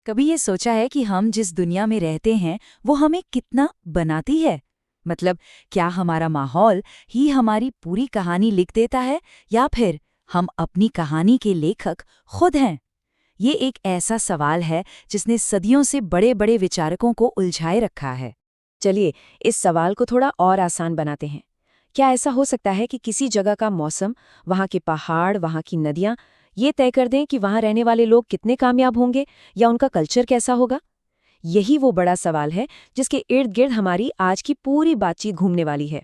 कभी ये सोचा है कि हम जिस दुनिया में रहते हैं वो हमें कितना बनाती है? मतलब क्या हमारा माहौल ही हमारी पूरी कहानी लिख देता है या फिर हम अपनी कहानी के लेखक खुद हैं? ये एक ऐसा सवाल है जिसने सदियों से बड़े बड़े विचारकों को उलझाए रखा है। चलिए इस सवाल को थोड़ा और आसान बनाते हैं। क्या ऐसा हो सकता है कि किसी जगह का मौसम, वहाँ के पहाड़, वहाँ की नदियाँ ये तय कर दें कि वहाँ रहने वाले लोग कितने कामयाब होंगे या उनका कल्चर कैसा होगा? यही वो बड़ा सवाल है जिसके इर्द गिर्द हमारी आज की पूरी बातचीत घूमने वाली है।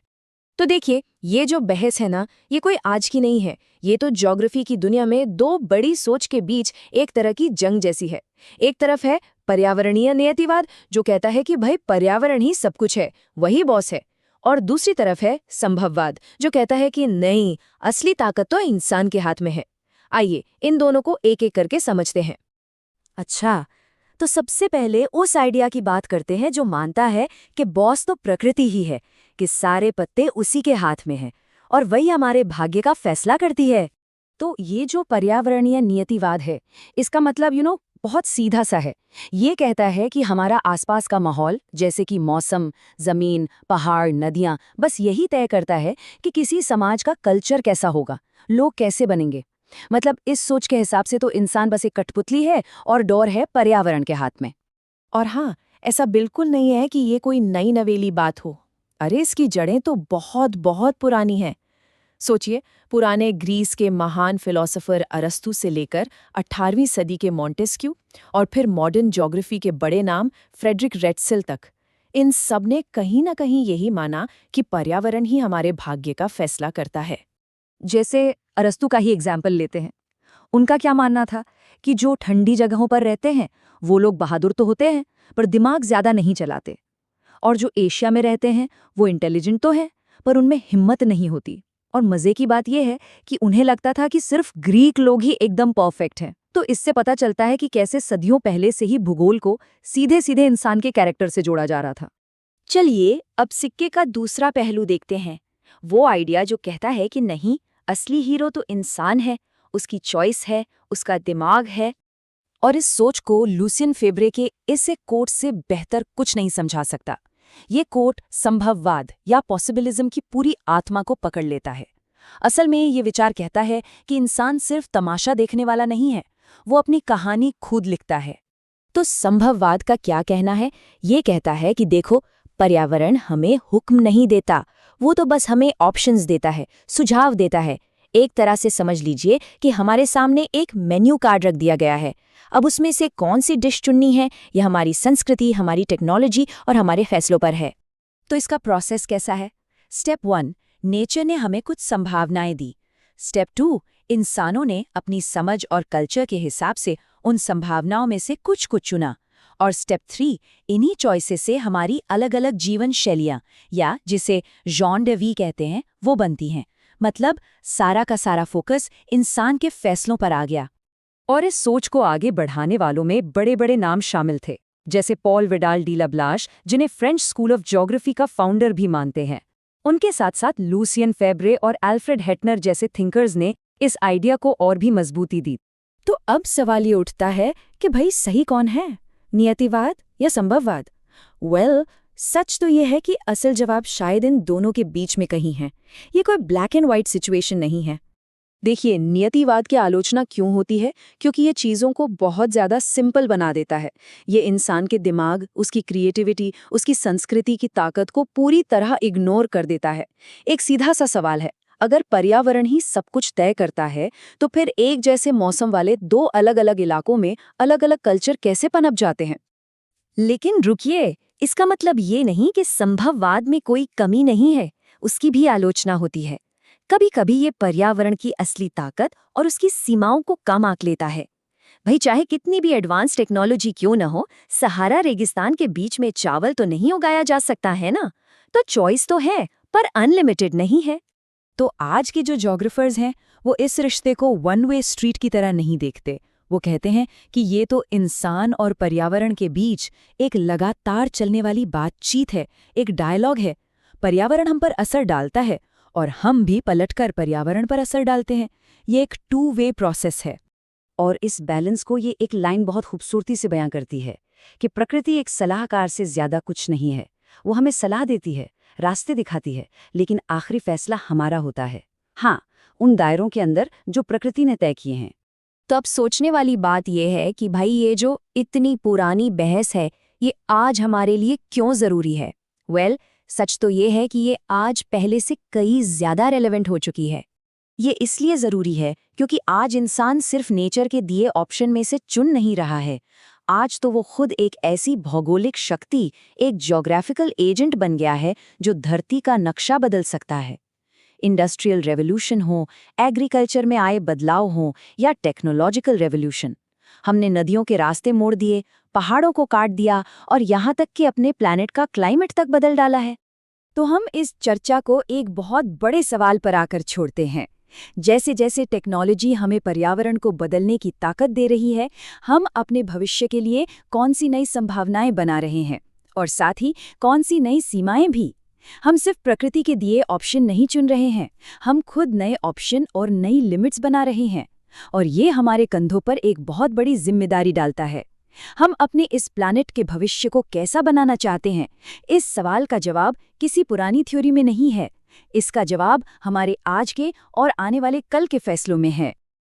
तो देखिए, ये जो बहस है ना, ये कोई आज की नहीं है। ये तो ज्योग्राफी की दुनिया में दो बड़ी सोच के बीच एक तरह की जंग जैसी है। एक तरफ है पर्यावरणीय नियतिवाद, जो कहता है कि भाई पर्यावरण ही सब कुछ है, वही बॉस है। और दूसरी तरफ है संभववाद, जो कहता है कि नहीं, असली ताकत तो इंसान के हाथ में है। आइए इन दोनों को एक एक करके समझते हैं। अच्छा, तो सबसे पहले उस आइडिया की बात करते हैं जो मानता है कि बॉस तो प्रकृति ही है, कि सारे पत्ते उसी के हाथ में हैं और वही हमारे भाग्य का फैसला करती है। तो ये जो पर्यावरणीय नियतिवाद है, इसका मतलब बहुत सीधा सा है। ये कहता है कि हमारा आसपास का माहौल, जैसे कि मौसम, जमीन, पहाड़, नदियाँ, बस यही तय करता है कि किसी समाज का कल्चर कैसा होगा, लोग कैसे बनेंगे। मतलब इस सोच के हिसाब से तो इंसान बस एक कठपुतली है और डोर है पर्यावरण के हाथ में। और हाँ, ऐसा बिल्कुल नहीं है कि ये कोई नई नवेली बात हो। अरे इसकी जड़ें तो बहुत बहुत पुरानी हैं। सोचिए, पुराने ग्रीस के महान फिलोसोफर अरस्तू से लेकर 18वीं सदी के मॉन्टेस्क्यू और फिर मॉडर्न ज्योग्राफी के बड़े नाम फ्रेडरिक रेटसिल तक, इन सब ने कहीं ना कहीं यही माना कि पर्यावरण ही हमारे भाग्य का फैसला करता है। जैसे अरस्तू का ही एग्जाम्पल लेते हैं। उनका क्या मानना था कि जो ठंडी जगहों पर रहते हैं वो लोग बहादुर तो होते हैं पर दिमाग ज्यादा नहीं चलाते, और जो एशिया में रहते हैं वो इंटेलिजेंट तो हैं पर उनमें हिम्मत नहीं होती। और मजे की बात यह है कि उन्हें लगता था कि सिर्फ ग्रीक लोग ही एकदम परफेक्ट हैं। तो इससे पता चलता है कि कैसे सदियों पहले से ही भूगोल को सीधे सीधे इंसान के कैरेक्टर से जोड़ा जा रहा था। चलिए अब सिक्के का दूसरा पहलू देखते हैं। वो आइडिया जो कहता है कि नहीं, असली हीरो तो इंसान है, उसकी चॉइस है, उसका दिमाग है। और इस सोच को लूसियन फेब्रे के इस एक कोट से बेहतर कुछ नहीं समझा सकता। ये कोट संभववाद या पॉसिबिलिज्म की पूरी आत्मा को पकड़ लेता है। असल में ये विचार कहता है कि इंसान सिर्फ तमाशा देखने वाला नहीं है, वो अपनी कहानी खुद लिखता है। तो संभववाद का क्या कहना है? ये कहता है कि देखो, पर्यावरण हमें हुक्म नहीं देता, वो तो बस हमें ऑप्शंस देता है, सुझाव देता है। एक तरह से समझ लीजिए कि हमारे सामने एक मेन्यू कार्ड रख दिया गया है। अब उसमें से कौन सी डिश चुननी है, यह हमारी संस्कृति, हमारी टेक्नोलॉजी और हमारे फैसलों पर है। तो इसका प्रोसेस कैसा है? स्टेप 1, नेचर ने हमें कुछ संभावनाएं दी। स्टेप 2, इंसानों ने अपनी समझ और कल्चर के हिसाब से उन संभावनाओं में से कुछ चुना। और स्टेप 3, इन्हीं चॉइसेस से हमारी अलग अलग जीवन शैलियाँ, या जिसे जॉन डे वी कहते हैं, वो बनती हैं। मतलब सारा का सारा फोकस इंसान के फैसलों पर आ गया। और इस सोच को आगे बढ़ाने वालों में बड़े बड़े नाम शामिल थे, जैसे पॉल विडाल डी लाब्लाश, जिन्हें फ्रेंच स्कूल ऑफ ज्योग्राफी का फाउंडर भी मानते हैं। उनके साथ साथ लूसियन फेब्रे और एल्फ्रेड हेटनर जैसे थिंकर्स ने इस आइडिया को और भी मजबूती दी। तो अब सवाल ये उठता है कि भाई सही कौन है, नियतिवाद या संभववाद? सच तो ये है कि असल जवाब शायद इन दोनों के बीच में कहीं है। ये कोई ब्लैक एंड व्हाइट सिचुएशन नहीं है। देखिए, नियतिवाद की आलोचना क्यों होती है? क्योंकि ये चीज़ों को बहुत ज़्यादा सिंपल बना देता है। ये इंसान के दिमाग, उसकी क्रिएटिविटी, उसकी संस्कृति की ताकत को पूरी तरह इग्नोर कर देता है। एक सीधा सा सवाल है, अगर पर्यावरण ही सब कुछ तय करता है तो फिर एक जैसे मौसम वाले दो अलग अलग इलाकों में अलग अलग कल्चर कैसे पनप जाते हैं? लेकिन रुकिए, इसका मतलब ये नहीं कि संभववाद में कोई कमी नहीं है, उसकी भी आलोचना होती है। कभी कभी ये पर्यावरण की असली ताकत और उसकी सीमाओं को कम आंक लेता है। भाई चाहे कितनी भी एडवांस टेक्नोलॉजी क्यों न हो, सहारा रेगिस्तान के बीच में चावल तो नहीं उगाया जा सकता है ना। तो चॉइस तो है, पर अनलिमिटेड नहीं है। तो आज के जो ज्योग्राफर्स हैं वो इस रिश्ते को वन वे स्ट्रीट की तरह नहीं देखते। वो कहते हैं कि ये तो इंसान और पर्यावरण के बीच एक लगातार चलने वाली बातचीत है, एक डायलॉग है। पर्यावरण हम पर असर डालता है और हम भी पलटकर पर्यावरण पर असर डालते हैं। ये एक टू वे प्रोसेस है। और इस बैलेंस को ये एक लाइन बहुत खूबसूरती से बयां करती है कि प्रकृति एक सलाहकार से ज्यादा कुछ नहीं है। वो हमें सलाह देती है, रास्ते दिखाती है, लेकिन आखिरी फैसला हमारा होता है। हाँ, उन दायरों के अंदर जो प्रकृति ने तय किए हैं। तो अब सोचने वाली बात यह है कि भाई ये जो इतनी पुरानी बहस है, ये आज हमारे लिए क्यों ज़रूरी है? सच तो ये है कि ये आज पहले से कई ज़्यादा रेलेवेंट हो चुकी है। ये इसलिए ज़रूरी है क्योंकि आज इंसान सिर्फ नेचर के दिए ऑप्शन में से चुन नहीं रहा है। आज तो वो खुद एक ऐसी भौगोलिक शक्ति, एक ज्योग्राफिकल एजेंट बन गया है जो धरती का नक्शा बदल सकता है। इंडस्ट्रियल रेवोल्यूशन हो, एग्रीकल्चर में आए बदलाव हो या टेक्नोलॉजिकल रेवोल्यूशन, हमने नदियों के रास्ते मोड़ दिए, पहाड़ों को काट दिया और यहाँ तक कि अपने प्लैनेट का क्लाइमेट तक बदल डाला है। तो हम इस चर्चा को एक बहुत बड़े सवाल पर आकर छोड़ते हैं। जैसे जैसे टेक्नोलॉजी हमें पर्यावरण को बदलने की ताकत दे रही है, हम अपने भविष्य के लिए कौन सी नई संभावनाएं बना रहे हैं और साथ ही कौन सी नई सीमाएं भी। हम सिर्फ प्रकृति के दिए ऑप्शन नहीं चुन रहे हैं, हम खुद नए ऑप्शन और नई लिमिट्स बना रहे हैं, और ये हमारे कंधों पर एक बहुत बड़ी जिम्मेदारी डालता है। हम अपने इस प्लैनेट के भविष्य को कैसा बनाना चाहते हैं? इस सवाल का जवाब किसी पुरानी थ्योरी में नहीं है। इसका जवाब हमारे आज के और आने वाले कल के फैसलों में है।